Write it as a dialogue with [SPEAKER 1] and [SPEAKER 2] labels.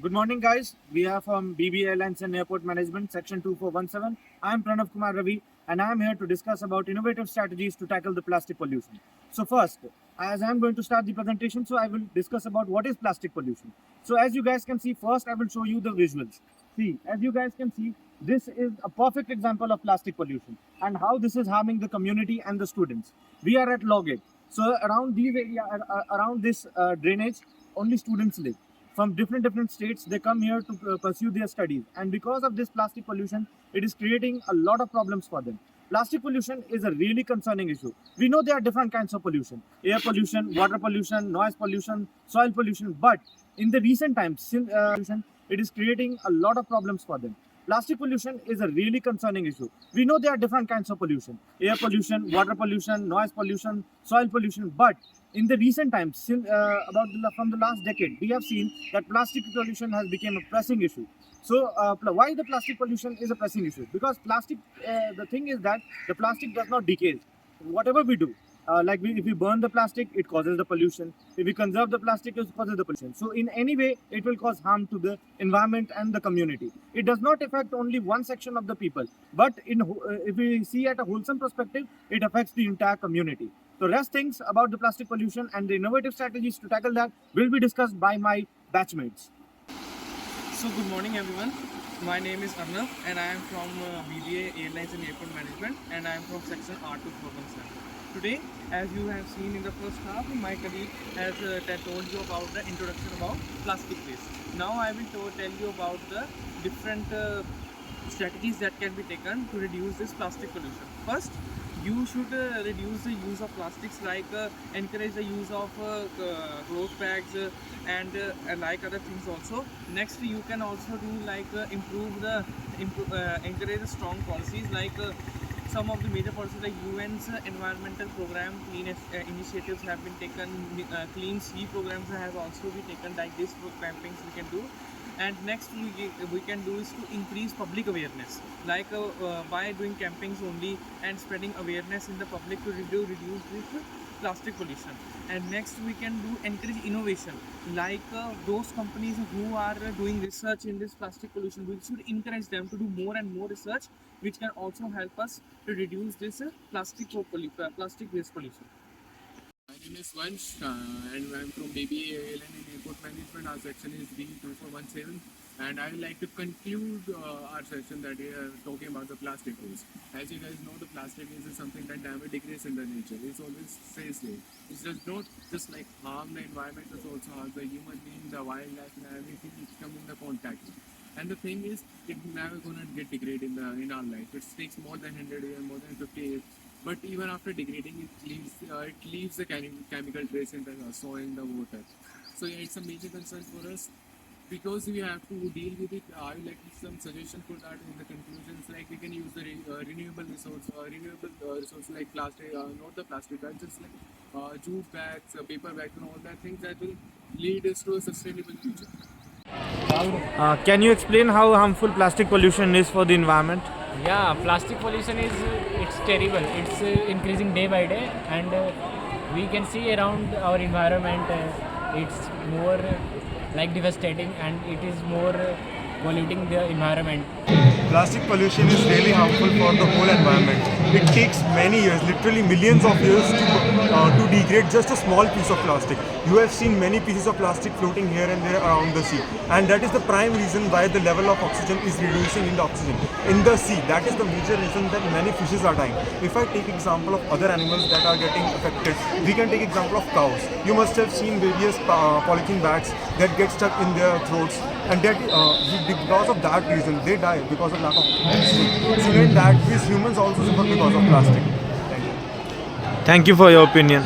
[SPEAKER 1] Good morning, guys. We are from BB Airlines and Airport Management, Section 2417. I am Pranav Kumar Ravi, and I am here to discuss about innovative strategies to tackle the plastic pollution. So first, as I am going to start the presentation, so I will discuss about what is plastic pollution. So as you guys can see, first I will show you the visuals. See, as you guys can see, this is a perfect example of plastic pollution and how this is harming the community and the students. We are at Logate. So around these area, around this drainage, only students live from different states. They come here to pursue their studies, and because of this plastic pollution, it is creating a lot of problems for them. Plastic pollution is a really concerning issue. We know there are different kinds of pollution: air pollution, water pollution, noise pollution, soil pollution. But in the recent times, it is creating a lot of problems for them. Plastic pollution is a really concerning issue. We know there are different kinds of pollution: air pollution, water pollution, noise pollution, soil pollution. But in the recent times, from the last decade, we have seen that plastic pollution has become a pressing issue. So, why the plastic pollution is a pressing issue? Because plastic, the thing is that the plastic does not decay. Whatever we do, if we burn the plastic, it causes the pollution. If we conserve the plastic, it causes the pollution. So, in any way, it will cause harm to the environment and the community. It does not affect only one section of the people, but if we see at a wholesome perspective, it affects the entire community. The rest things about the plastic pollution and the innovative strategies to tackle that will be discussed by my batchmates.
[SPEAKER 2] So good morning everyone. My name is Arnav and I am from BBA Airlines and Airport Management, and I am from section R2417. Today, as you have seen in the first half, my colleague has told you about the introduction about plastic waste. Now I will tell you about the different strategies that can be taken to reduce this plastic pollution. First, you should reduce the use of plastics, like encourage the use of cloth bags and like other things also. Next, you can also do like encourage the strong policies, like some of the major policies like UN's environmental program, clean initiatives have been taken, clean sea programs have also been taken, like this campaigns we can do. And next we can do is to increase public awareness, like by doing campaigns only and spreading awareness in the public to reduce this plastic pollution. And next we can do encourage innovation, like those companies who are doing research in this plastic pollution, we should encourage them to do more and more research, which can also help us to reduce this plastic waste pollution.
[SPEAKER 3] My name is Vansh and I'm from BBA Airline and Airport Management. Our section is B2417, and I would like to conclude our session that we are talking about the plastic waste. As you guys know, the plastic waste is something that never degrades in the nature. It always stays there. It does not just like harm the environment, it also harms the human being, the wildlife, and everything which come in the contact. And the thing is, it's never gonna get degraded in our life. It takes more than 100 years, more than 50 years. But even after degrading, it leaves the chemical trace in the soil, in the water. So yeah, it's a major concern for us because we have to deal with it. I would like some suggestion for that in the conclusions. Like we can use the renewable resources like plastic, not the plastic bags, just like jute bags, paper bags, and all that things that will lead us to a sustainable future.
[SPEAKER 1] Can you explain how harmful plastic pollution is for the environment?
[SPEAKER 4] Yeah, plastic pollution is it's terrible. It's increasing day by day, and we can see around our environment. It's more like devastating, and it is more polluting the environment.
[SPEAKER 5] Plastic pollution is really harmful for the whole environment. It takes many years, literally millions of years to degrade just a small piece of plastic. You have seen many pieces of plastic floating here and there around the sea, and that is the prime reason why the level of oxygen is reducing in the sea. That is the major reason that many fishes are dying. If I take example of other animals that are getting affected, we can take example of cows. You must have seen various polythene bags that get stuck in their throats, and that because of that reason they die because of lack of oxygen. So in that case, humans also suffer because of plastic.
[SPEAKER 1] Thank you for your opinion.